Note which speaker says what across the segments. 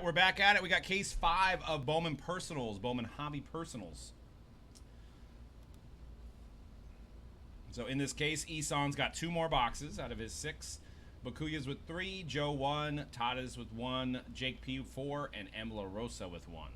Speaker 1: we're back at it. We got case 5 of Bowman Personals, Bowman Hobby Personals. So in this case, Isan's got 2 more boxes out of his 6. Bakuya's with 3, Joe 1, Tada's with 1, Jake P 4, and Emla Rosa with 1.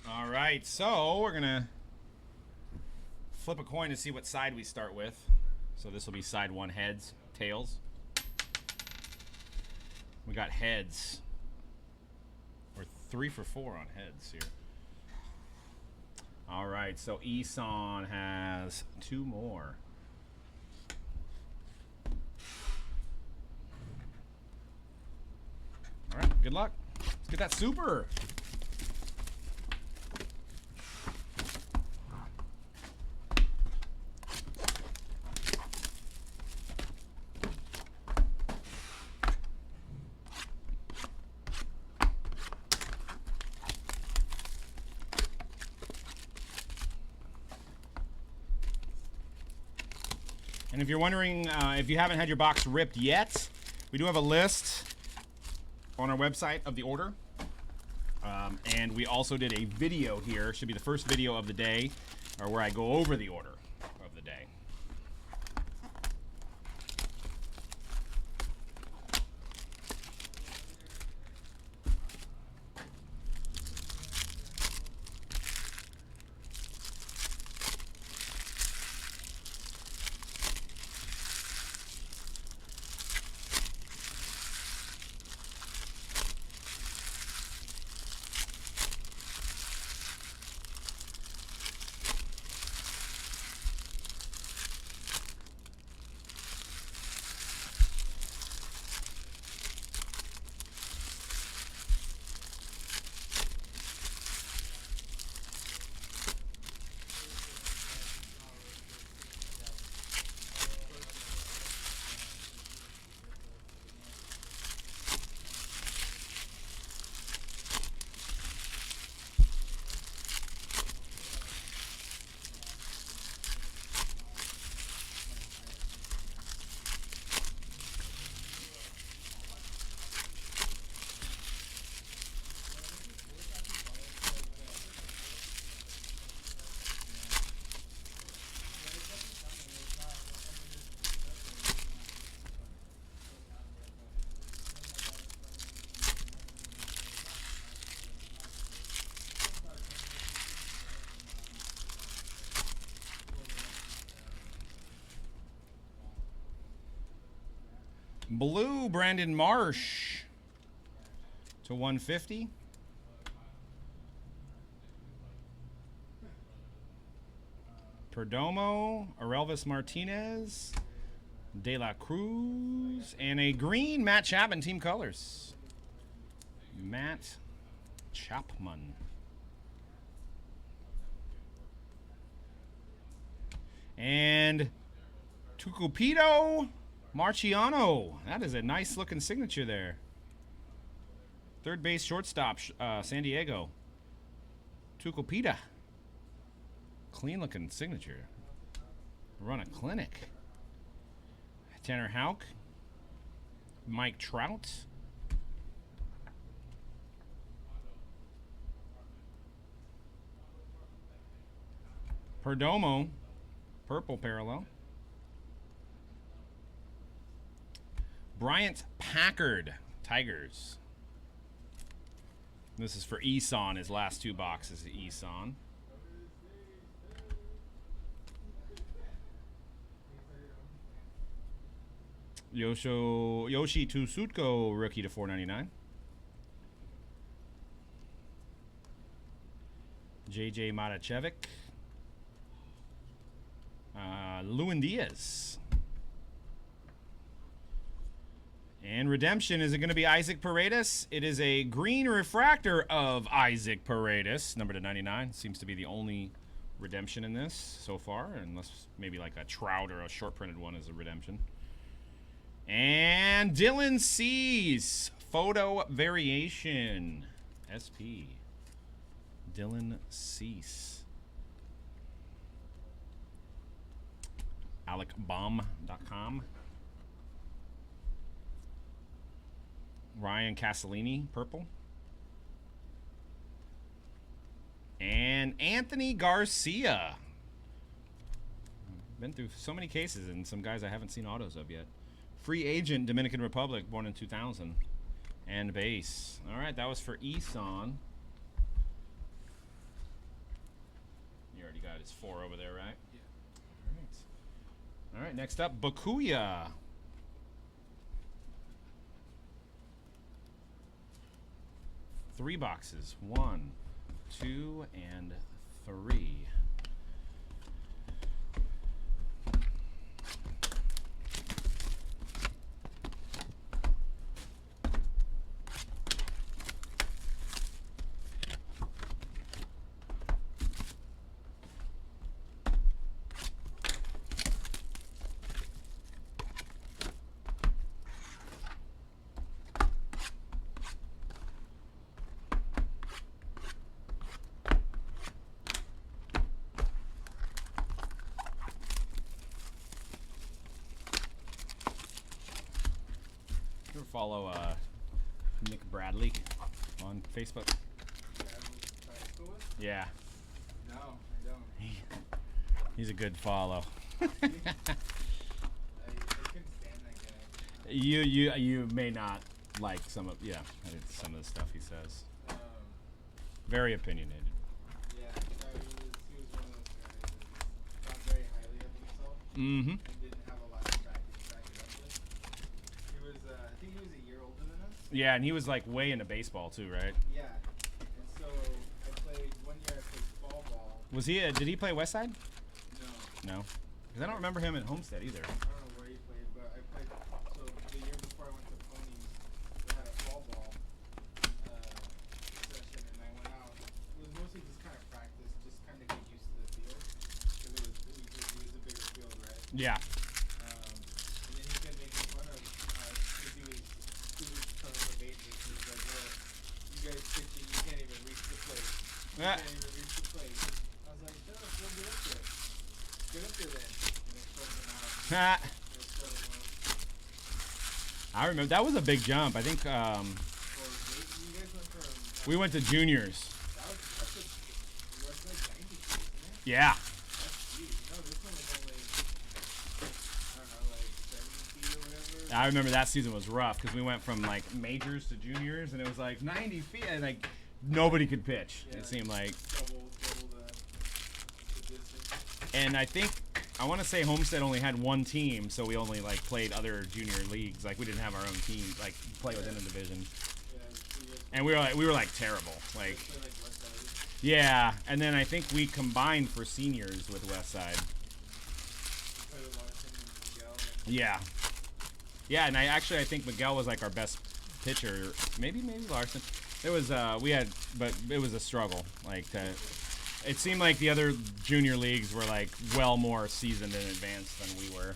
Speaker 1: All right, so we're gonna flip a coin to see what side we start with. So this will be side 1, heads, tails. We got heads. We're 3 for 4 on heads here. All right, so Isan has 2 more. All right, good luck. Let's get that super. And if you're wondering if you haven't had your box ripped yet, we do have a list on our website of the order. And we also did a video here, should be the first video of the day, or where I go over the order of the day. Blue, Brandon Marsh to 150. Perdomo, Arelvis Martinez, De La Cruz, and a green Matt Chapman, team colors. Matt Chapman. And Tucupito Marciano. That is a nice looking signature there. Third base shortstop, San Diego. Tucupita. Clean looking signature. Run a clinic. Tanner Houck. Mike Trout. Perdomo. Purple parallel. Bryant Packard, Tigers. This is for Isan, his last 2 boxes of Isan. Yoshi Tsutko, rookie to 499. JJ Matachevic. Lewin Diaz. And redemption, is it going to be Isaac Paredes? It is a green refractor of Isaac Paredes, number to 99. Seems to be the only redemption in this so far, unless maybe like a Trout or a short printed one is a redemption. And Dylan Cease, photo variation, SP. Dylan Cease. AlecBomb.com. Ryan Castellini, purple. And Anthony Garcia. Been through so many cases and some guys I haven't seen autos of yet. Free agent, Dominican Republic, born in 2000. And base. All right, that was for Eson. You already got his 4 over there, right?
Speaker 2: Yeah.
Speaker 1: All right. All right, next up, Bakuya. Three boxes. 1, 2, and 3. Follow Nick Bradley on Facebook. Yeah.
Speaker 2: No, I don't.
Speaker 1: He's a good follow.
Speaker 2: I couldn't stand that guy.
Speaker 1: You may not like some of some of the stuff he says. Very opinionated.
Speaker 2: Yeah, no, he was one of those guys that thought very highly of himself.
Speaker 1: Mm-hmm.
Speaker 2: And didn't have a lot of practice to back it up with. He was, I think he was a year older than us.
Speaker 1: Yeah, and he was like way into baseball too, right?
Speaker 2: Yeah. And so I played, one year I played fall ball.
Speaker 1: Was he? Did he play West Side?
Speaker 2: No.
Speaker 1: No, because I don't remember him at Homestead either.
Speaker 2: I don't know where he played, but I played, so the year before I went to Ponies, they had a fall ball session, and I went out. It was mostly just kind of practice, just kind of get used to the field, because it was a bigger field, right?
Speaker 1: Yeah.
Speaker 2: And then he kept making fun of, because he was coming from majors, he was like, well, you guys pitching, you can't even reach the plate. You can't even reach the plate. I was like, shut up, go get up there. Get up there then. And they throw him out.
Speaker 1: I remember that was a big jump. I think
Speaker 2: You guys went from,
Speaker 1: we went to juniors.
Speaker 2: that's like 90 feet, isn't it?
Speaker 1: Yeah.
Speaker 2: That's huge. No, this one was only, I don't know, like 70 feet or whatever.
Speaker 1: I remember that season was rough because we went from like majors to juniors, and it was like 90 feet, and like nobody could pitch.
Speaker 2: Yeah,
Speaker 1: It seemed like.
Speaker 2: Double the distance.
Speaker 1: And I think I want to say Homestead only had one team, so we only like played other junior leagues. Like we didn't have our own team, like play within a division.
Speaker 2: Yeah, you guys
Speaker 1: And we were like terrible. Like
Speaker 2: play like West Side.
Speaker 1: yeah, and then I think we combined for seniors with West Side.
Speaker 2: You played with Larson and Miguel. And
Speaker 1: Yeah. Yeah, and I think Miguel was like our best pitcher. Maybe Larson. It was but it was a struggle. Like it seemed like the other junior leagues were like well more seasoned in advance than we were.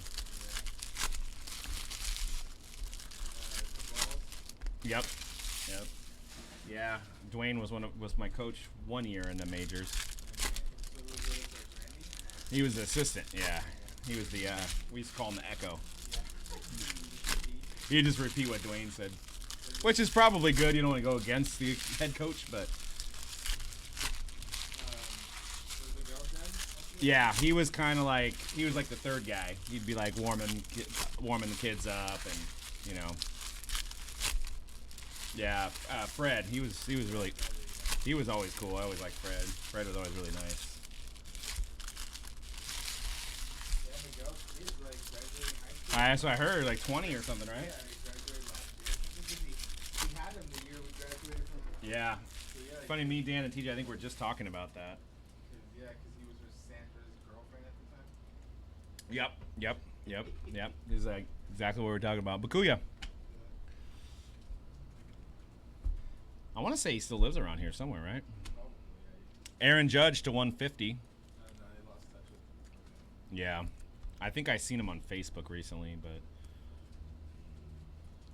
Speaker 1: Yep. Yep. Yeah. Dwayne was my coach one year in the majors. He was the assistant. Yeah. He was the we used to call him the Echo. You just repeat what Dwayne said, which is probably good. You don't want to go against the head coach, but yeah, he was kind of like the third guy. He'd be like warming the kids up, and you know, yeah. Fred, he was always cool. I always liked Fred. Fred was always really nice. That's what I heard, like 20 or something, right?
Speaker 2: Yeah, he graduated last year. He had him the year we graduated from.
Speaker 1: Yeah.
Speaker 2: So yeah,
Speaker 1: Funny, me, Dan, and TJ, I think we're just talking about that.
Speaker 2: because he was with Sandra's girlfriend at the time.
Speaker 1: Yep. This is like exactly what we're talking about. Bakuya. I want to say he still lives around here somewhere, right?
Speaker 2: Probably,
Speaker 1: Aaron Judge to 150.
Speaker 2: no, they lost touch with him.
Speaker 1: Yeah. I think I seen him on Facebook recently, but
Speaker 2: I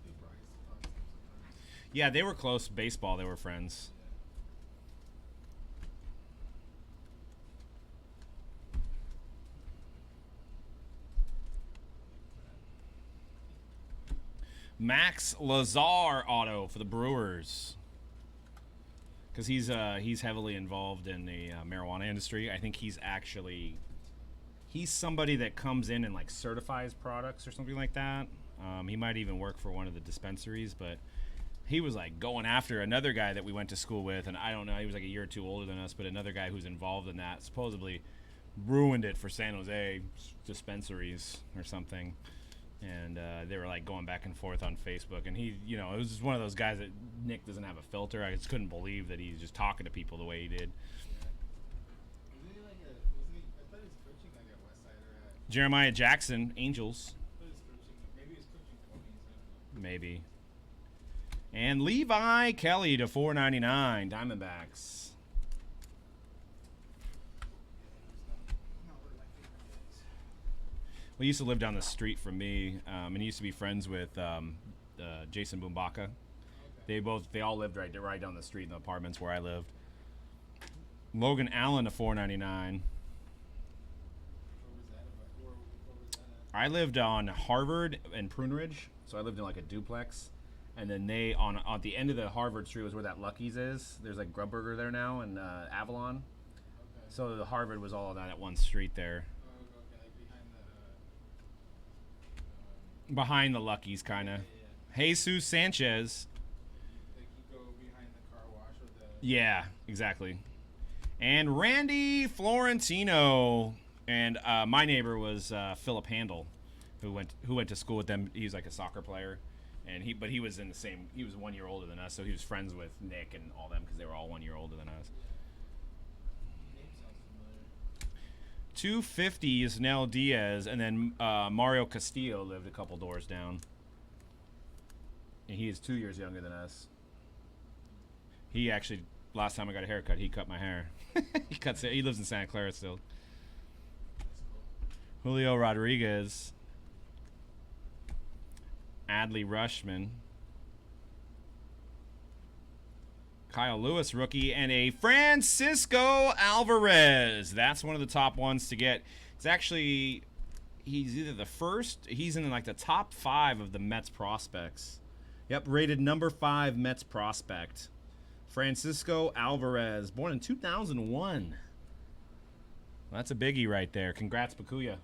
Speaker 2: think Bryce talks to him sometimes.
Speaker 1: yeah, they were close. Baseball, they were friends. Max Lazar auto for the Brewers. Because he's heavily involved in the marijuana industry. I think he's somebody that comes in and like certifies products or something like that. He might even work for one of the dispensaries, but he was like going after another guy that we went to school with, and I don't know, he was like a year or two older than us, but another guy who's involved in that supposedly ruined it for San Jose dispensaries or something. And they were like going back and forth on Facebook, and he, you know, it was just one of those guys that Nick doesn't have a filter. I just couldn't believe that he's just talking to people the way he did.
Speaker 2: Wasn't he like I thought he was coaching like at Westside or at.
Speaker 1: Jeremiah Jackson, Angels,
Speaker 2: I thought he was coaching. Maybe he was coaching 20s. I don't know.
Speaker 1: maybe. And Levi Kelly to 499, Diamondbacks.
Speaker 2: Yeah, he was not one of my favorite guys.
Speaker 1: Well, he used to live down the street from me, and he used to be friends with Jason Bumbaka.
Speaker 2: Okay.
Speaker 1: They all lived right down the street in the apartments where I lived. Logan Allen to 499.
Speaker 2: Where was that about? Where was that at?
Speaker 1: I lived on Harvard and Prune Ridge, so I lived in like a duplex. And then they on the end of the Harvard Street was where that Lucky's is. There's like Grub Burger there now and Avalon.
Speaker 2: Okay.
Speaker 1: So the Harvard was all on that one street there,
Speaker 2: Oh, okay, like behind the.
Speaker 1: behind the Lucky's kind of. Jesus Sanchez.
Speaker 2: Like you go behind the car wash or the.
Speaker 1: Yeah, exactly. And Randy Florentino, and my neighbor was Philip Handel, who went to school with them. He was like a soccer player, and he was in the same. He was 1 year older than us, so he was friends with Nick and all them because they were all 1 year older than us.
Speaker 2: Name sounds familiar.
Speaker 1: 250 is Nel Diaz, and then Mario Castillo lived a couple doors down. And he is 2 years younger than us. He actually, last time I got a haircut, he cut my hair. He lives in Santa Clara still.
Speaker 2: That's cool.
Speaker 1: Julio Rodriguez. Adley Rushman. Kyle Lewis, rookie, and a Francisco Alvarez. That's one of the top ones to get. It's actually, he's either the first, he's in like the top 5 of the Mets prospects. Yep, rated number 5 Mets prospect. Francisco Alvarez, born in 2001. That's a biggie right there. Congrats, Bakuya.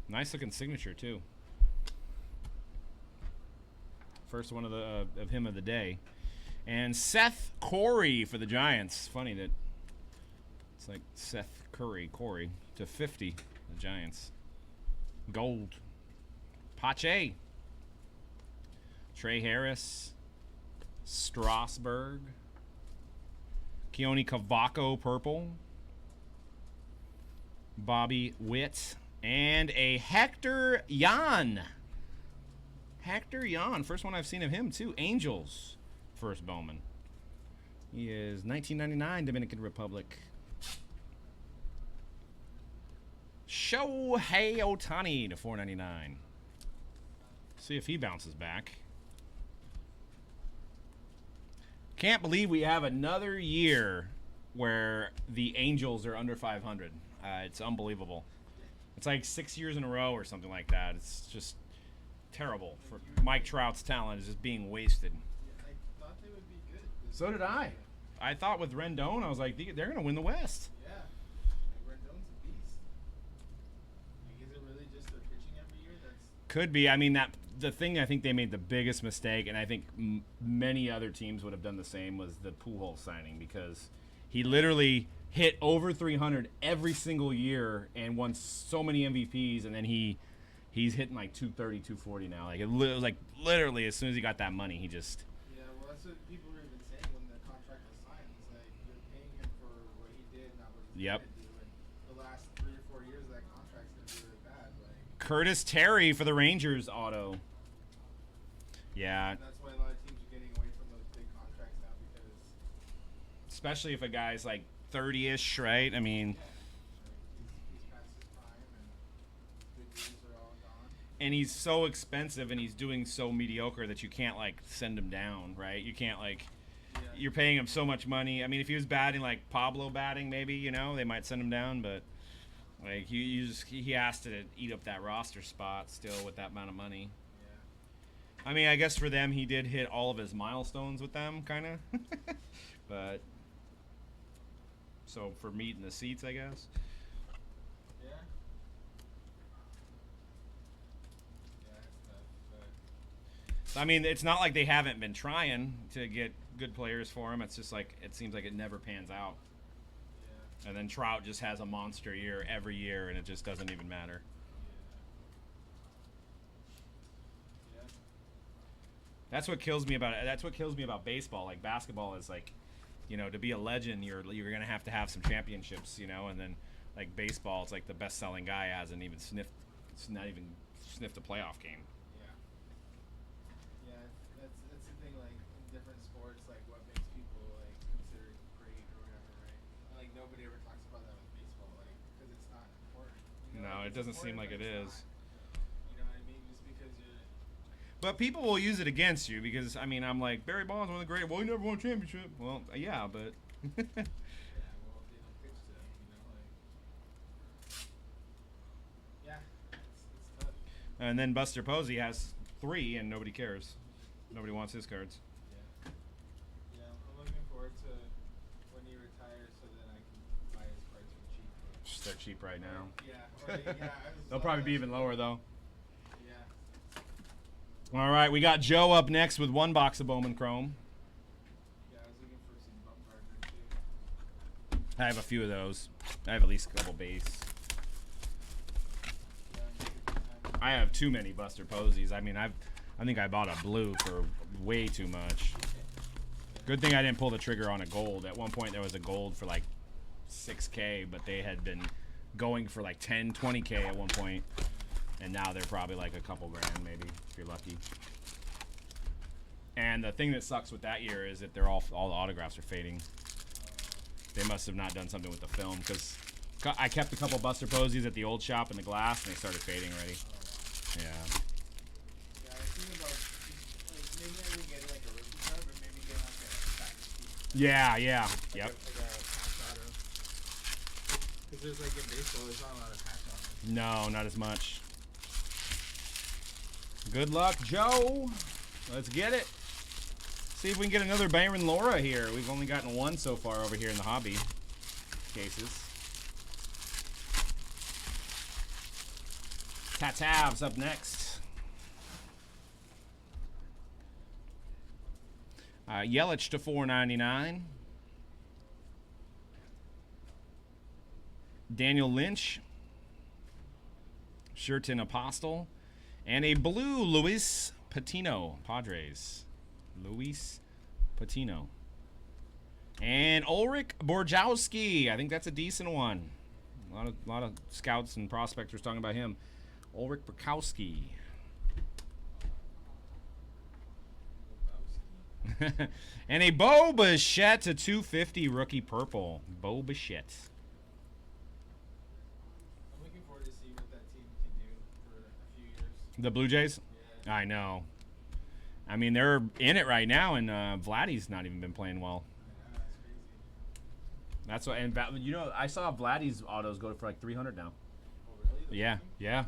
Speaker 1: Nice looking signature too. First one of him of the day. And Seth Corey for the Giants. Funny that it's like Seth Corey to 50. The Giants. Gold. Pache. Trey Harris. Strasburg. Keone Cavaco, purple. Bobby Witt. And a Hector Yan. Hector Yan. First one I've seen of him, too. Angels. First Bowman. He is 1999 Dominican Republic. Shohei Ohtani to 499. See if he bounces back. Can't believe we have another year where the Angels are under 500. It's unbelievable. It's like 6 years in a row or something like that. It's just terrible. For Mike Trout's talent is just being wasted.
Speaker 2: Yeah, I thought they would be good.
Speaker 1: So did I. I thought with Rendon, I was like, they're going to win the West.
Speaker 2: Yeah. Like Rendon's a beast. Like, is it really just their pitching every year?
Speaker 1: Could be. I mean, the thing I think they made the biggest mistake, and I think many other teams would have done the same, was the Pujols signing, because he literally hit over 300 every single year and won so many MVPs, and then he's hitting like 230, 240 now. Like it was like literally as soon as he got that money, he just.
Speaker 2: Yeah, well, that's what people were even saying when the contract was signed. It's like you're paying him for what he did, not what he's
Speaker 1: Yep.
Speaker 2: going to do. And the last 3 or 4 years of that contract's going to be really bad. Like,
Speaker 1: Curtis Terry for the Rangers auto. Yeah.
Speaker 2: That's why a lot of teams are getting away from those big contracts now because.
Speaker 1: Especially if a guy's like 30-ish, right? I mean.
Speaker 2: Yeah. He's past his prime and good years are all gone.
Speaker 1: And he's so expensive and he's doing so mediocre that you can't like send him down, right? You can't like.
Speaker 2: Yeah.
Speaker 1: You're paying him so much money. I mean, if he was batting like Pablo batting, maybe, you know, they might send him down, but like he has to eat up that roster spot still with that amount of money.
Speaker 2: Yeah.
Speaker 1: I mean, I guess for them he did hit all of his milestones with them, kind of. But so for meat in the seats, I guess.
Speaker 2: Yeah. Yeah, it's tough. But
Speaker 1: I mean, it's not like they haven't been trying to get good players for him. It's just like it seems like it never pans out.
Speaker 2: yeah.
Speaker 1: And then Trout just has a monster year every year, and it just doesn't even matter.
Speaker 2: Yeah. Yeah.
Speaker 1: That's what kills me about it. That's what kills me about baseball. Like basketball is like, you know, to be a legend, you're gonna have to have some championships, you know. And then like baseball, it's like the best-selling guy hasn't even sniffed. It's not even sniffed a playoff game.
Speaker 2: Yeah. Yeah, that's the thing. Like in different sports, like what makes people like consider great or whatever, right? Like nobody ever talks about that with baseball, like because it's not important. You know,
Speaker 1: No,
Speaker 2: like,
Speaker 1: it
Speaker 2: it's
Speaker 1: doesn't seem
Speaker 2: important,
Speaker 1: like
Speaker 2: but
Speaker 1: it
Speaker 2: it's
Speaker 1: is.
Speaker 2: not. You know what I mean? Just because you're.
Speaker 1: But people will use it against you because I mean I'm like Barry Bonds, one of the great. Well, he never won a championship. Well, yeah, but.
Speaker 2: Yeah, well, they don't pitch to them, you know, like. Yeah, it's tough.
Speaker 1: And then Buster Posey has 3, and nobody cares. Nobody wants his cards.
Speaker 2: Yeah. Yeah, I'm looking forward to when he retires so that I can buy his cards for cheap. But,
Speaker 1: They're cheap right now.
Speaker 2: yeah,
Speaker 1: They'll probably be even lower though.
Speaker 2: Yeah.
Speaker 1: All right, we got Joe up next with 1 box of Bowman Chrome.
Speaker 2: Yeah, I was looking for some Bumgarner too.
Speaker 1: I have a few of those. I have at least a couple base.
Speaker 2: Yeah, I'm looking for time.
Speaker 1: I have too many Buster Posies. I mean, I think I bought a blue for way too much. Good thing I didn't pull the trigger on a gold. At one point there was a gold for like 6K, but they had been going for like 10, 20K at one point. And now they're probably like a couple grand maybe, if you're lucky. And the thing that sucks with that year is that they're all the autographs are fading. They must have not done something with the film because I kept a couple Buster Posies at the old shop in the glass and they started fading already. Yeah.
Speaker 2: Yeah, I was thinking about like maybe I didn't get like a rookie card, but maybe get like a package piece.
Speaker 1: Yeah, yeah.
Speaker 2: Like
Speaker 1: Yep.
Speaker 2: Like a patch auto. Because there's like in baseball, there's not a lot of patch autos.
Speaker 1: No, not as much. Good luck, Joe. Let's get it. See if we can get another Byron Laura here. We've only gotten 1 so far over here in the hobby cases. Tatav's up next. Yelich to $4.99. Daniel Lynch. Sherton Apostle. And a blue Luis Patino, Padres. Luis Patino. And Ulrich Borjowski. I think that's a decent one. A lot of scouts and prospectors talking about him. Ulrich Borjowski. And a Bo Bichette to 250 rookie purple. Bo Bichette.
Speaker 2: I'm looking forward to seeing what that team can do for a few years.
Speaker 1: The Blue Jays?
Speaker 2: Yeah.
Speaker 1: I know. I mean, they're in it right now, and Vladdy's not even been playing well.
Speaker 2: Yeah, that's crazy.
Speaker 1: That's what, and you know, I saw Vladdy's autos go for like 300 now.
Speaker 2: Oh, really? The
Speaker 1: Yeah,
Speaker 2: team?
Speaker 1: yeah.
Speaker 2: Wow.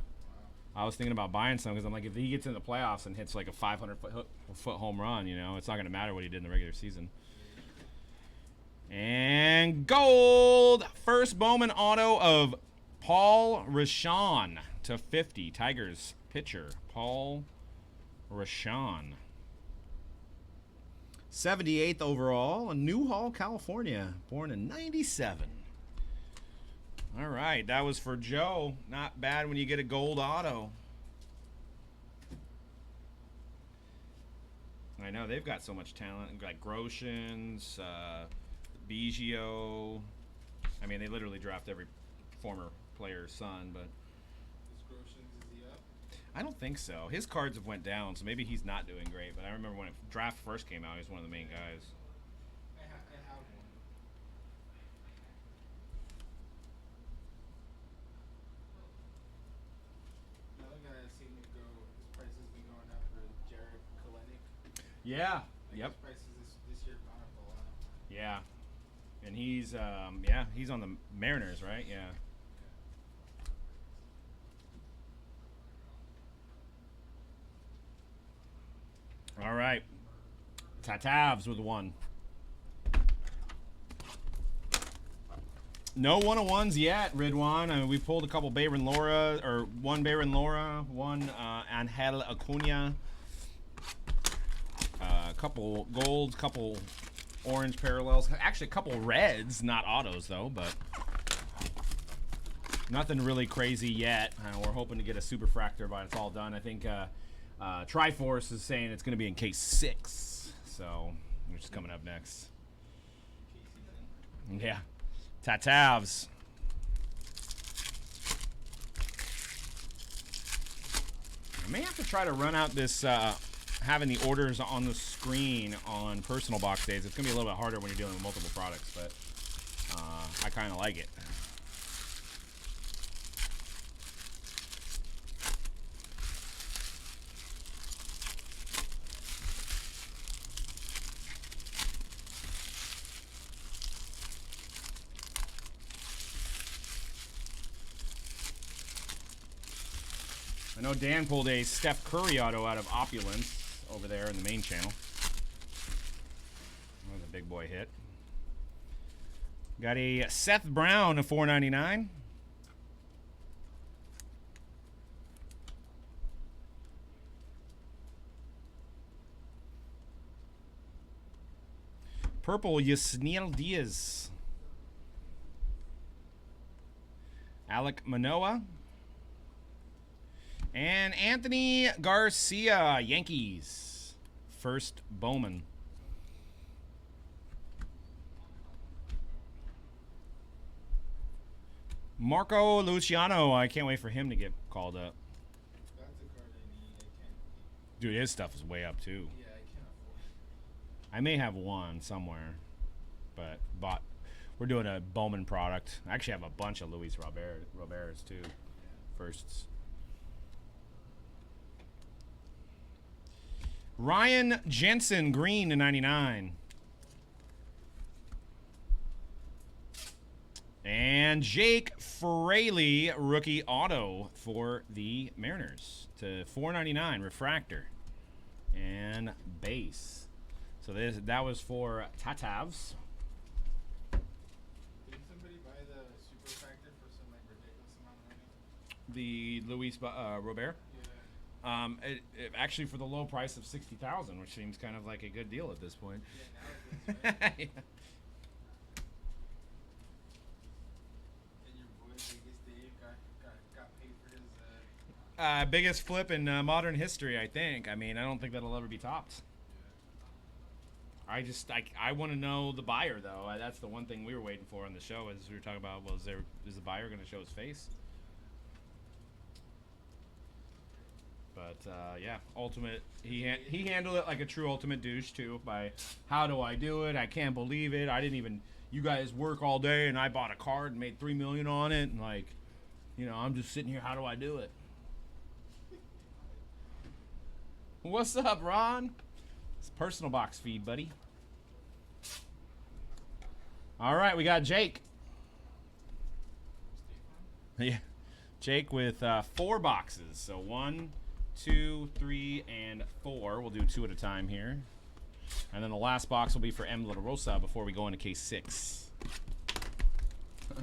Speaker 1: I was thinking about buying some because I'm like, if he gets in the playoffs and hits like a 500-foot home run, you know, it's not going to matter what he did in the regular season. And gold, first Bowman auto of Paul Rashawn to 50. Tigers pitcher, Paul Rashawn. 78th overall in Newhall, California. Born in 97. All right, that was for Joe. Not bad when you get a gold auto. I know, they've got so much talent. Like Groshans, Biggio. I mean, they literally draft every former player's son, but...
Speaker 2: Is Groshans, is he up?
Speaker 1: I don't think so. His cards have went down, so maybe he's not doing great. But I remember when draft first came out, he was one of the main guys.
Speaker 2: I have one. Another guy I've seen it go, his price has been going up for Jared Kalenic.
Speaker 1: Yeah.
Speaker 2: Like
Speaker 1: Yep.
Speaker 2: his prices this year gone up a lot.
Speaker 1: Yeah. And he's yeah, he's on the Mariners, right? Yeah. All right. Tatavs with 1. No 101s yet, Ridwan. I mean, we pulled a couple Bayron Laura, or one Bayron Laura, one Angel Acuna, a couple golds, couple orange parallels. Actually, a couple reds, not autos though, but nothing really crazy yet. We're hoping to get a superfractor, but it's all done. I think Triforce is saying it's going to be in case 6, so which is coming up next. Yeah, Tatavs. I may have to try to run out this having the orders on the screen on personal box days. It's going to be a little bit harder when you're dealing with multiple products, but I kind of like it. I know Dan pulled a Steph Curry auto out of Opulence over there in the main channel. That was a big boy hit. Got a Seth Brown of $4.99. Purple Yasniel Diaz. Alec Manoah. And Anthony Garcia, Yankees. First Bowman. Marco Luciano, I can't wait for him to get called up.
Speaker 2: That's a card I need. I can't.
Speaker 1: Dude, his stuff is way up too.
Speaker 2: Yeah, I can't afford it.
Speaker 1: I may have one somewhere, but we're doing a Bowman product. I actually have a bunch of Luis Roberts too. Firsts. Ryan Jensen, green to 99. And Jake Fraley, rookie auto for the Mariners to $4.99 refractor and base. So that was for Tatavs.
Speaker 2: Did somebody buy the superfractor for some like ridiculous amount of money?
Speaker 1: The Luis Robert.
Speaker 2: Yeah.
Speaker 1: Actually for the low price of $60,000, which seems kind of like a good deal at this point.
Speaker 2: Yeah, now it is, right?
Speaker 1: Yeah.
Speaker 2: And your boy Vegas Dave got paid for his.
Speaker 1: Biggest flip in modern history, I think. I mean, I don't think that'll ever be topped. I want to know the buyer though. That's the one thing we were waiting for on the show, as we were talking about. Is the buyer going to show his face? But yeah, ultimate. He handled it like a true ultimate douche too. By how do I do it? I can't believe it. I didn't even. You guys work all day, and I bought a card and made $3 million on it, and like, I'm just sitting here. How do I do it? What's up, Ron? It's personal box feed, buddy. All right, we got Jake. Yeah, Jake with 4 boxes. So 1, 2, 3, and 4. We'll do 2 at a time here. And then the last box will be for M. La Rosa before we go into case 6.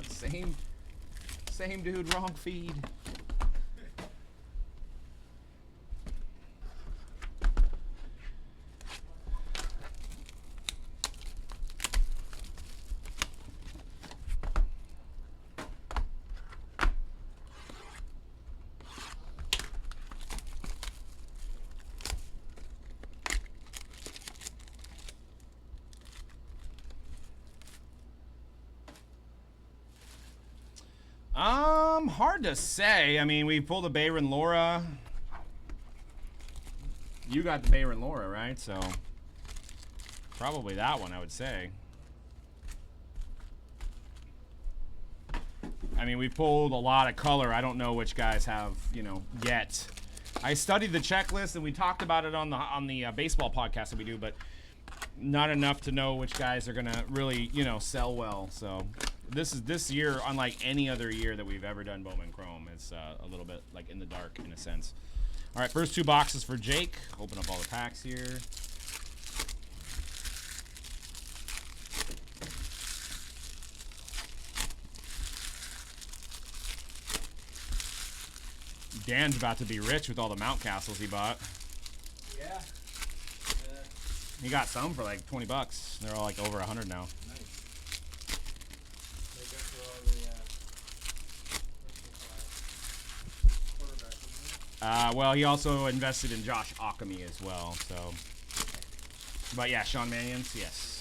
Speaker 1: Same dude, wrong feed. Hard to say. I mean, we pulled a Bayron Laura. You got the Bayer and Laura, right? So probably that one, I would say. I mean, we pulled a lot of color. I don't know which guys have, you know, yet. I studied the checklist and we talked about it on the baseball podcast that we do, but not enough to know which guys are gonna really, you know, sell well. So this year, unlike any other year that we've ever done Bowman Chrome, it's a little bit like in the dark in a sense. All right, first 2 boxes for Jake. Open up all the packs here. Dan's about to be rich with all the Mount Castles he bought.
Speaker 2: Yeah.
Speaker 1: He got some for like 20 bucks. They're all like over 100 now.
Speaker 2: Nice. Like that's where all the quarterbacks, isn't it?
Speaker 1: Well, he also invested in Josh Ockamy as well. So, but yeah, Sean Mannion's, yes.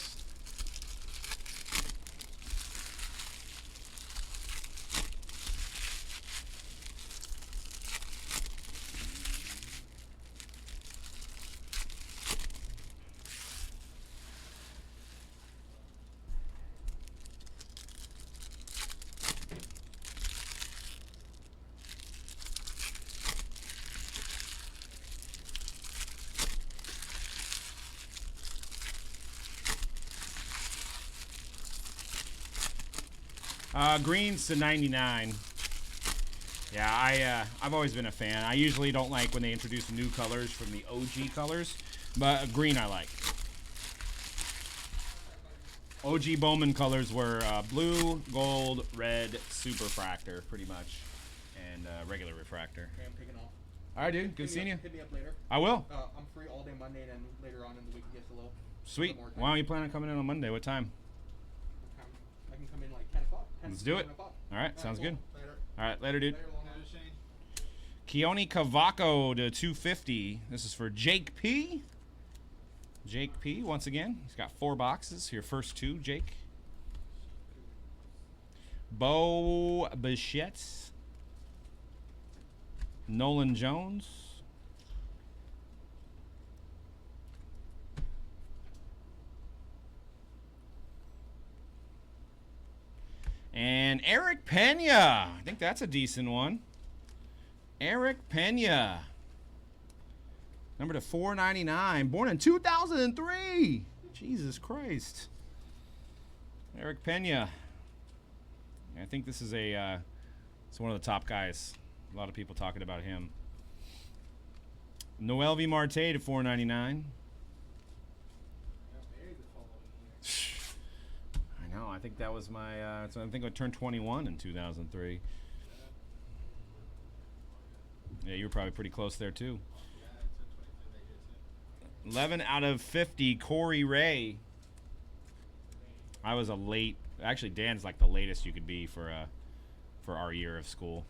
Speaker 1: Greens to 99. Yeah, I've always been a fan. I usually don't like when they introduce new colors from the OG colors, but green I like. OG Bowman colors were blue, gold, red, super refractor, pretty much, and regular refractor.
Speaker 2: Okay, I'm taking off.
Speaker 1: All right, dude. Good seeing you.
Speaker 2: Hit me up later.
Speaker 1: I will.
Speaker 2: I'm free all day Monday, and then later on in the week it gets a little.
Speaker 1: Sweet.
Speaker 2: More time.
Speaker 1: Why don't you plan on coming in on Monday? What time?
Speaker 2: I can come in like 10 o'clock.
Speaker 1: Let's do it.
Speaker 2: 10 o'clock.
Speaker 1: All right, sounds
Speaker 2: cool.
Speaker 1: good.
Speaker 2: Later.
Speaker 1: All right, later, dude.
Speaker 2: Later, Longman.
Speaker 1: Keone Cavaco to 250. This is for Jake P. Jake P. Once again, he's got 4 boxes. Your first 2, Jake. Bo Bichette. Nolan Jones. And Eric Pena. I think that's a decent one. Eric Pena. Number to 499. Born in 2003. Jesus Christ. Eric Pena. I think this is it's one of the top guys. A lot of people talking about him. Noel V. Marte to 499. I know. I think that was my. So I think I turned 21 in 2003. Yeah, you were probably pretty close there too. 11 out of 50. Corey Ray. I was a late. Actually, Dan's like the latest you could be for our year of school,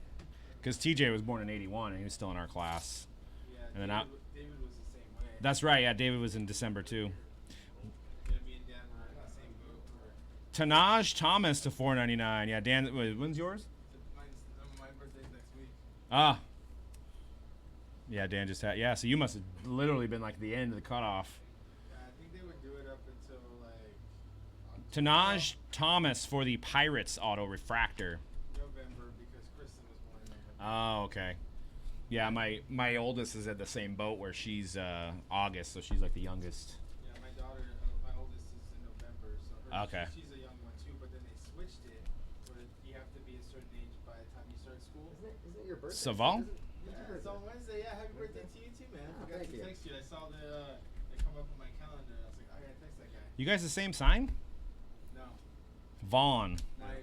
Speaker 1: because TJ was born in '81 and he was still in our class.
Speaker 2: Yeah,
Speaker 1: And then
Speaker 2: David was the same way.
Speaker 1: That's right. Yeah, David was in December too.
Speaker 2: Yeah, me and Dan were in the same boat.
Speaker 1: Tanaj Thomas to 499. Yeah, Dan. When's yours?
Speaker 2: My birthday's next week.
Speaker 1: Ah. Yeah, Dan just had. Yeah, so you must have literally been like the end of the cutoff.
Speaker 2: Yeah, I think they would do it up until like
Speaker 1: Tanaj Thomas for the Pirates auto refractor.
Speaker 2: November, because Kristen was born in November.
Speaker 1: Oh, okay. Yeah, my oldest is at the same boat where she's August, so she's like the youngest.
Speaker 2: Yeah, my daughter, my oldest is in November, so
Speaker 1: Okay.
Speaker 2: she's a young one too. But then they switched it, where you have to be a certain age by the time you start school.
Speaker 3: Isn't it your birthday?
Speaker 1: Savon?
Speaker 2: Yeah, it's on Wednesday. Yeah, happy birthday to you too, man. I forgot
Speaker 3: thank
Speaker 2: to
Speaker 3: you.
Speaker 2: text you. I saw they come up on my calendar. I was like, I gotta text that guy.
Speaker 1: You guys the same sign?
Speaker 2: No,
Speaker 1: Vaughn.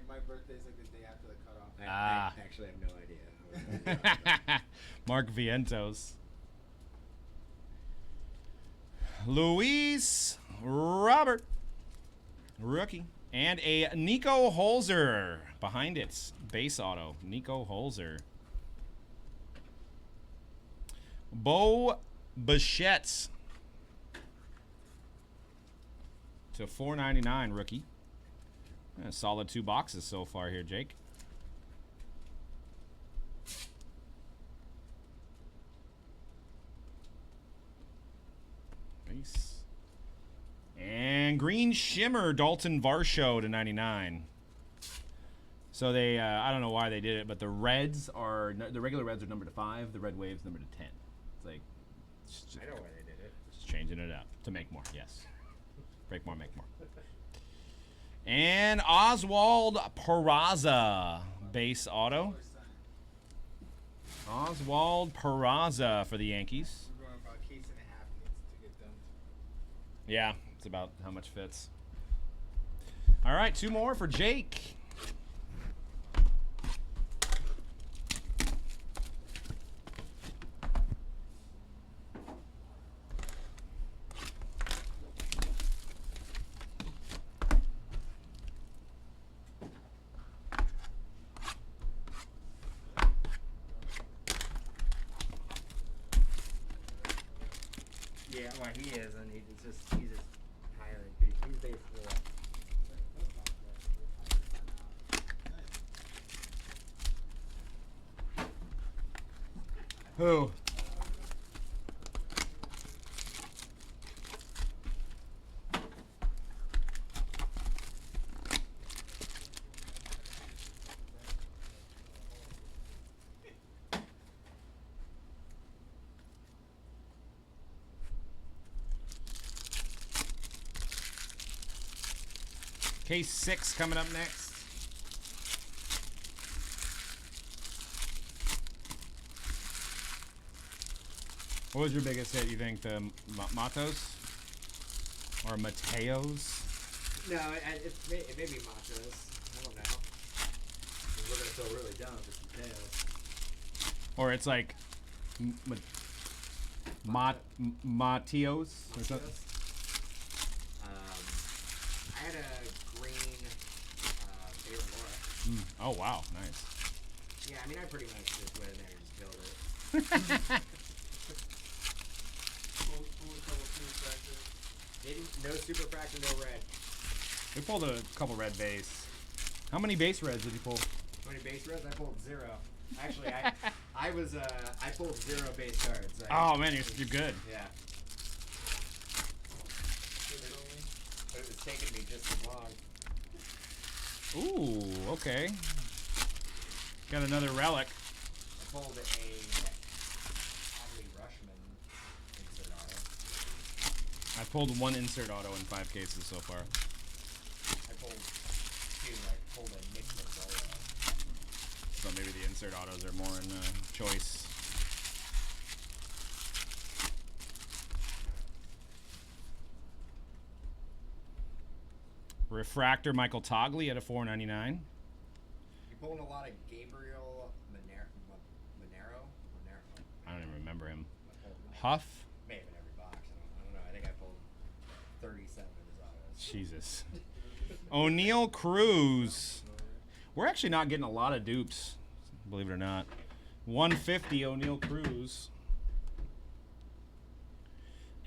Speaker 2: my birthday's like the day after the cutoff.
Speaker 1: Ah.
Speaker 3: I actually have no idea.
Speaker 1: Mark Vientos. Luis Robert. Rookie. And a Nico Holzer behind it. Base auto. Nico Holzer. Bo Bichette to 499 rookie. A solid 2 boxes so far here, Jake. Nice. And green shimmer, Dalton Varsho to 99. So they, I don't know why they did it, but the reds are, the regular reds are numbered to 5, the red waves numbered to 10. It's like, just,
Speaker 3: I know why they did it.
Speaker 1: just changing it up to make more, yes. Break more, make more. And Oswald Peraza, base auto. Oswald Peraza for the Yankees.
Speaker 2: We're going about a case and a half to get done.
Speaker 1: Yeah, it's about how much fits. All right, 2 more for Jake.
Speaker 3: Yeah, well, he is, and he's just higher. He's basically like,
Speaker 1: Who? Case 6 coming up next. What was your biggest hit, you think? The Matos? Or Mateos?
Speaker 3: no, it may be Machos. I don't know. We're gonna feel really dumb if it's Mateos.
Speaker 1: Or it's like Matios or something?
Speaker 3: I had a green Baylor Laura.
Speaker 1: Oh, wow. Nice.
Speaker 3: Yeah, I mean, I pretty much just went in there and just killed it. No super fractor, no red.
Speaker 1: We pulled a couple red base. How many base reds did you pull?
Speaker 3: How many base reds? I pulled 0. Actually, I pulled 0 base cards.
Speaker 1: Oh, man, you're good.
Speaker 3: Yeah. But it was taking me just as long.
Speaker 1: Ooh, okay. Got another relic.
Speaker 3: I pulled a Adley Rushman insert auto.
Speaker 1: I pulled 1 insert auto in 5 cases so far.
Speaker 3: I pulled 2. I pulled a Nick Lizzola.
Speaker 1: So maybe the insert autos are more in choice. Refractor Michael Togley at a $4.99.
Speaker 3: You're pulling a lot of Gabriel Monero.
Speaker 1: I don't even remember him. Huff?
Speaker 3: May have been every box. I don't know. I think I pulled 37 of his autos.
Speaker 1: Jesus. O'Neal Cruz. We're actually not getting a lot of dupes, believe it or not. 150 O'Neal Cruz.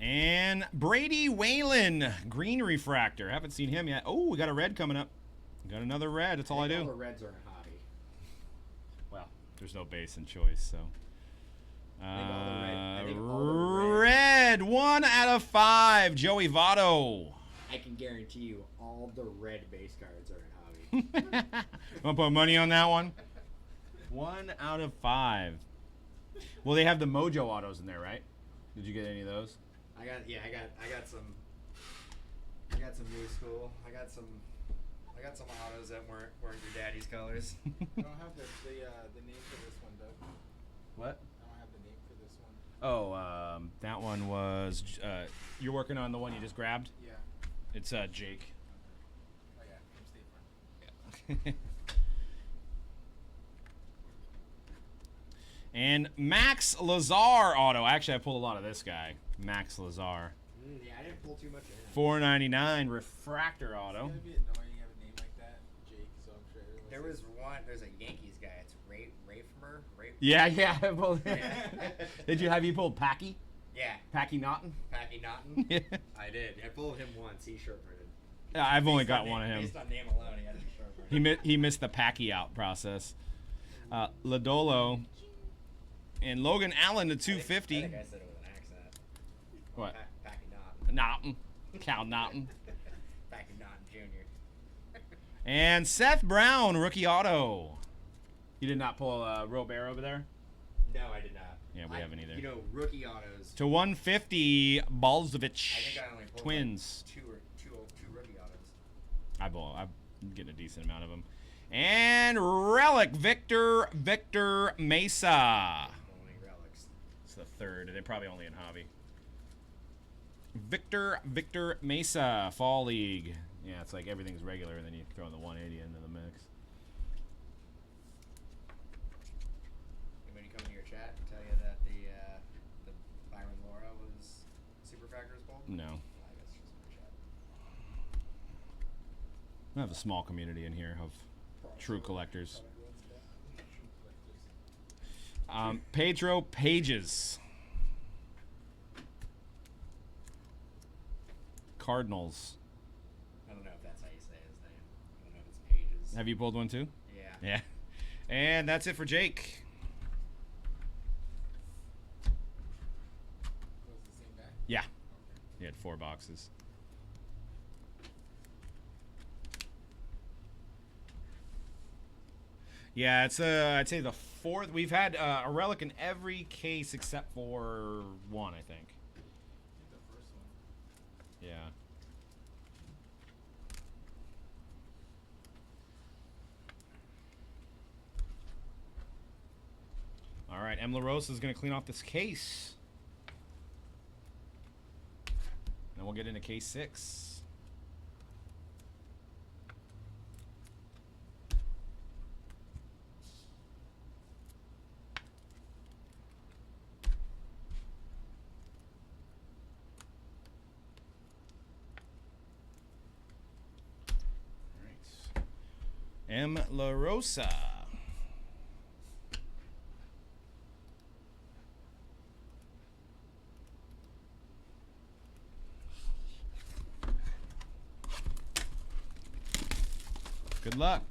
Speaker 1: And Brady Whalen, green refractor. Haven't seen him yet. Oh, we got a red coming up. Got another red. That's all I
Speaker 3: All
Speaker 1: do.
Speaker 3: the reds are in hobby.
Speaker 1: Well, there's no base in choice, so.
Speaker 3: I think all the
Speaker 1: Red, 1 out of 5. Joey Votto.
Speaker 3: I can guarantee you all the red base cards are in hobby.
Speaker 1: Want to put money on that one? 1 out of 5. Well, they have the Mojo autos in there, right? Did you get any of those?
Speaker 3: I got some new school. I got some autos that weren't your daddy's colors.
Speaker 2: I don't have the name for this one, Doug.
Speaker 1: What?
Speaker 2: I don't have the name for this one.
Speaker 1: Oh, that one was. You're working on the one you just grabbed.
Speaker 2: Yeah.
Speaker 1: It's Jake.
Speaker 2: Oh yeah, from State Farm.
Speaker 1: And Max Lazar auto. Actually, I pulled a lot of this guy, Max Lazar.
Speaker 3: Yeah, I didn't pull too much in.
Speaker 1: $4.99 refractor auto.
Speaker 2: It's gonna be annoying having a name like that, Jake. So I'm sure.
Speaker 3: There's a Yankees guy. It's Rafmer.
Speaker 1: Yeah. I pulled.
Speaker 3: Yeah.
Speaker 1: Did you have you pulled Packy?
Speaker 3: Yeah.
Speaker 1: Packy Naughton?
Speaker 3: Packy Naughton.
Speaker 1: Yeah.
Speaker 3: I did. I pulled him once. He short printed.
Speaker 1: Yeah, I've only got one of him.
Speaker 3: Based on name alone, he had to be short printed.
Speaker 1: He missed the Packy out process. Lodolo and Logan Allen to 250.
Speaker 3: I think I said it with an accent.
Speaker 1: What?
Speaker 3: Packy
Speaker 1: Naughton. Cal Naughton.
Speaker 3: Back in Naughton Jr.
Speaker 1: And Seth Brown, rookie auto. You did not pull a Robert over there?
Speaker 3: No, I did not.
Speaker 1: Yeah, we haven't either.
Speaker 3: You know, rookie autos.
Speaker 1: To 150, Balzovic.
Speaker 3: I think I only pulled
Speaker 1: Twins.
Speaker 3: like two rookie autos.
Speaker 1: I'm getting a decent amount of them. And Relic, Victor Mesa.
Speaker 3: Only relics.
Speaker 1: It's the third. They're probably only in hobby. Victor Mesa, Fall League. Yeah, it's like everything's regular, and then you throw in the 180 into the mix.
Speaker 3: Anybody come to your chat and tell you that the Byron Laura was Super Factors Bowl?
Speaker 1: No.
Speaker 3: I guess just my chat.
Speaker 1: I have a small community in here of true collectors. Pedro Pages. Cardinals.
Speaker 3: I don't know if that's how you say his name. I don't know if it's Pages.
Speaker 1: Have you pulled one too?
Speaker 3: Yeah.
Speaker 1: Yeah. And that's it for Jake.
Speaker 2: Was it the same guy?
Speaker 1: Yeah.
Speaker 2: Okay.
Speaker 1: He had 4 boxes. Yeah, it's I'd say the 4th. We've had a relic in every case except for one, I think.
Speaker 2: I think the first one.
Speaker 1: Yeah. All right, M. LaRosa is going to clean off this case. Then we'll get into case 6. M. LaRosa. Good luck.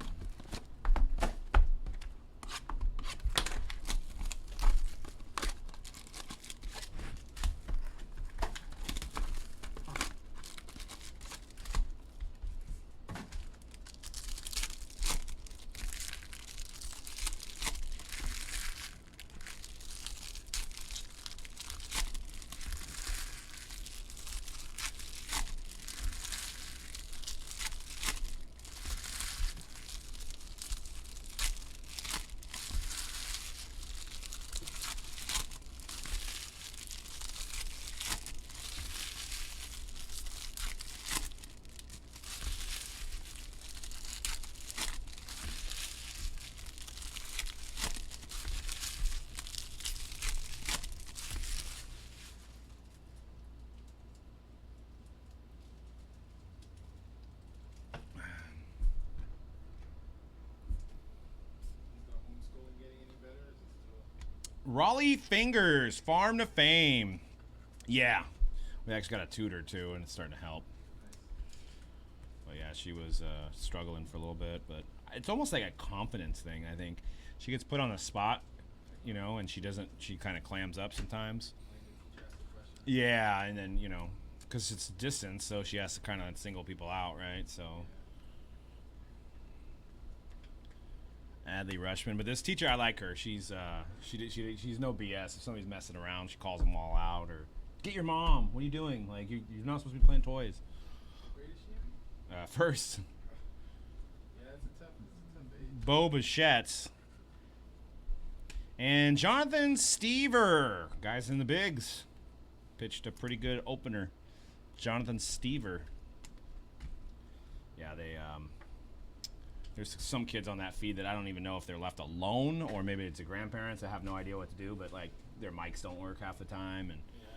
Speaker 2: Is the homeschooling getting any better? Or is it still?
Speaker 1: Raleigh Fingers, Farm to Fame. Yeah. We actually got a tutor too, and it's starting to help. But yeah, she was struggling for a little bit, but it's almost like a confidence thing, I think. She gets put on the spot, you know, and she kind of clams up sometimes.
Speaker 2: Like the teacher asked the question.
Speaker 1: Yeah, and then, you know, because it's distance, so she has to kind of single people out, right? So, Adley Rushman. But this teacher, I like her. She's no BS. If somebody's messing around, she calls them all out, or get your mom. What are you doing? Like, you're not supposed to be playing toys.
Speaker 2: Where is she in?
Speaker 1: First,
Speaker 2: Yeah, it's a tough age.
Speaker 1: Bo Bichette. And Jonathan Stever, guys in the bigs, pitched a pretty good opener. Jonathan Stever. Yeah, there's some kids on that feed that I don't even know if they're left alone or maybe it's the grandparents that have no idea what to do, but like their mics don't work half the time. And
Speaker 2: Yeah.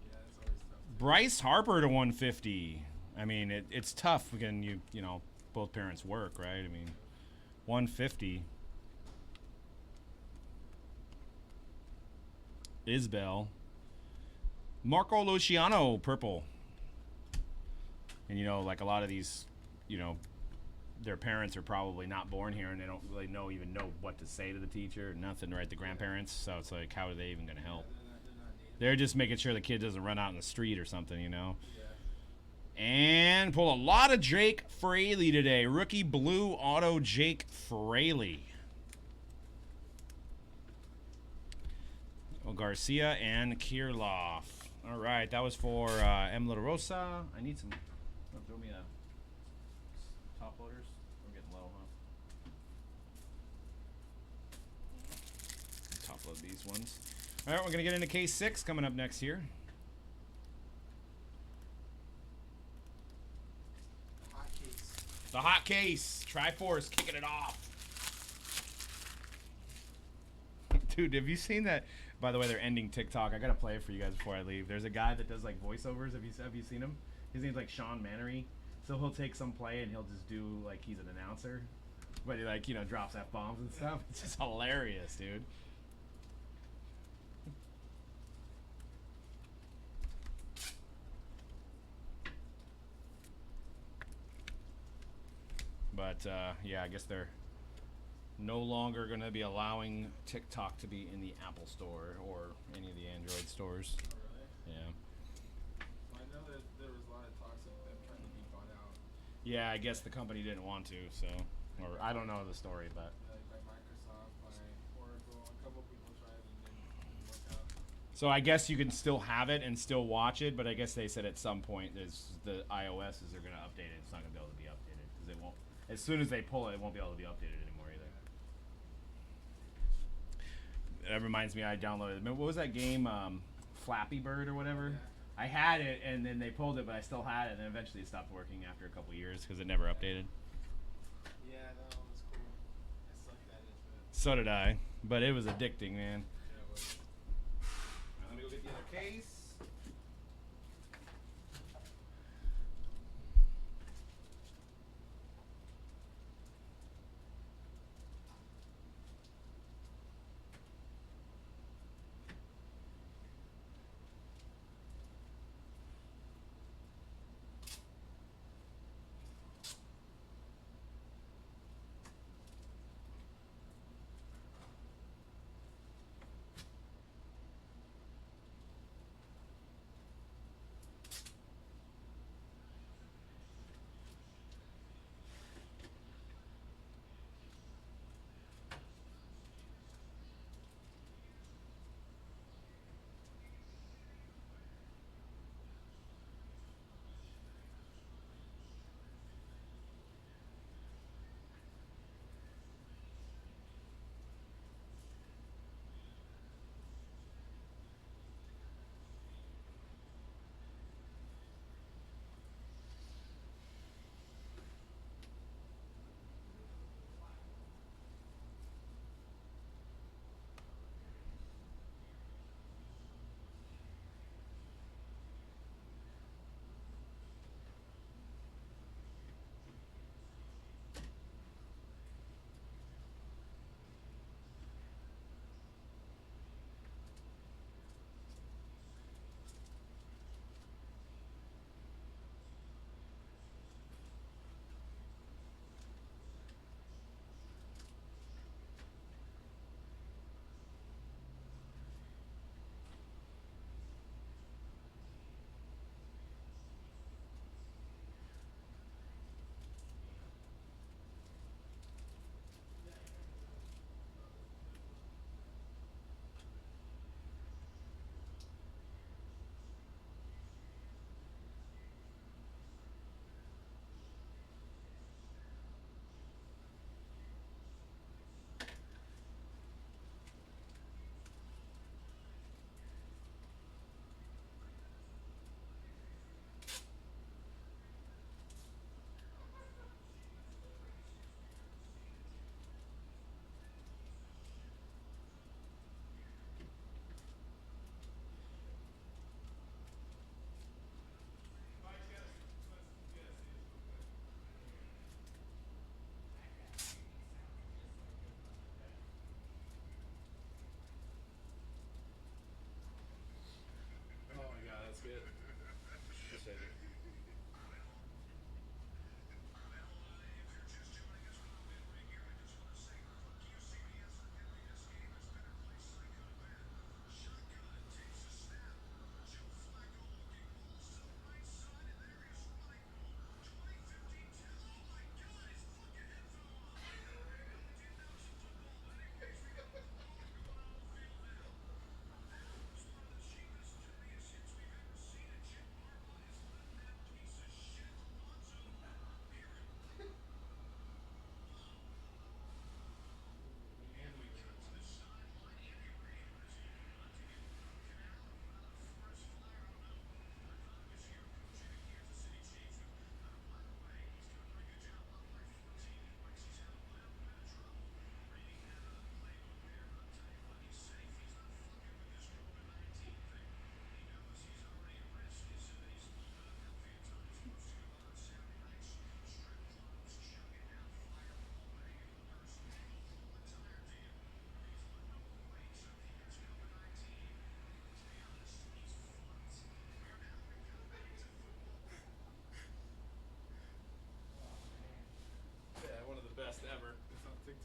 Speaker 2: Yeah, it's always tough.
Speaker 1: Bryce Harper to 150. I mean, it's tough when you know both parents work, right? I mean, 150. Isbell. Marco Luciano, purple. And, you know, like a lot of these, you know, their parents are probably not born here and they don't really even know what to say to the teacher, nothing, right? The grandparents. So it's like, how are they even going to help?
Speaker 2: They're not native
Speaker 1: They're just making sure the kid doesn't run out in the street or something, you know.
Speaker 2: Yeah.
Speaker 1: And pull a lot of Jake Fraley today. Rookie blue auto Jake Fraley. Garcia and Kirilloff. All right, that was for M. La Rosa. I need some. Oh, throw me a top loaders. We're getting low, huh? Top load these ones. All right, we're gonna get into case 6 coming up next here.
Speaker 2: Hot case.
Speaker 1: The hot case. Triforce kicking it off. Dude, have you seen that? By the way, they're ending TikTok. I gotta play it for you guys before I leave. There's a guy that does like voiceovers. Have you seen him? His name's like Sean Mannery. So he'll take some play and he'll just do like he's an announcer, but he like, you know, drops F bombs and stuff. It's just hilarious, dude. But yeah, I guess they're no longer going to be allowing TikTok to be in the Apple Store or any of the Android stores.
Speaker 2: Oh, really?
Speaker 1: Yeah.
Speaker 2: Well, I know that there was a lot of talks of them trying to be bought out.
Speaker 1: Yeah, I guess the company didn't want to, so. Or I don't know the story, but.
Speaker 2: By Microsoft, by Oracle. A couple people tried and didn't work out.
Speaker 1: So I guess you can still have it and still watch it, but I guess they said at some point there's the iOSs are going to update it. It's not going to be able to be updated because they won't. As soon as they pull it, it won't be able to be updated anymore either. That reminds me, I downloaded. What was that game, Flappy Bird or whatever?
Speaker 2: Yeah.
Speaker 1: I had it and then they pulled it, but I still had it, and then eventually it stopped working after a couple years because it never updated.
Speaker 2: Yeah, that one was cool. I sucked at it, but
Speaker 1: So did I, but it was addicting, man.
Speaker 2: yeah, it was.
Speaker 1: Let me go get the other case.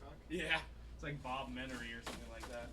Speaker 2: TikTok?
Speaker 4: Yeah. It's like Bob Menery or something like that.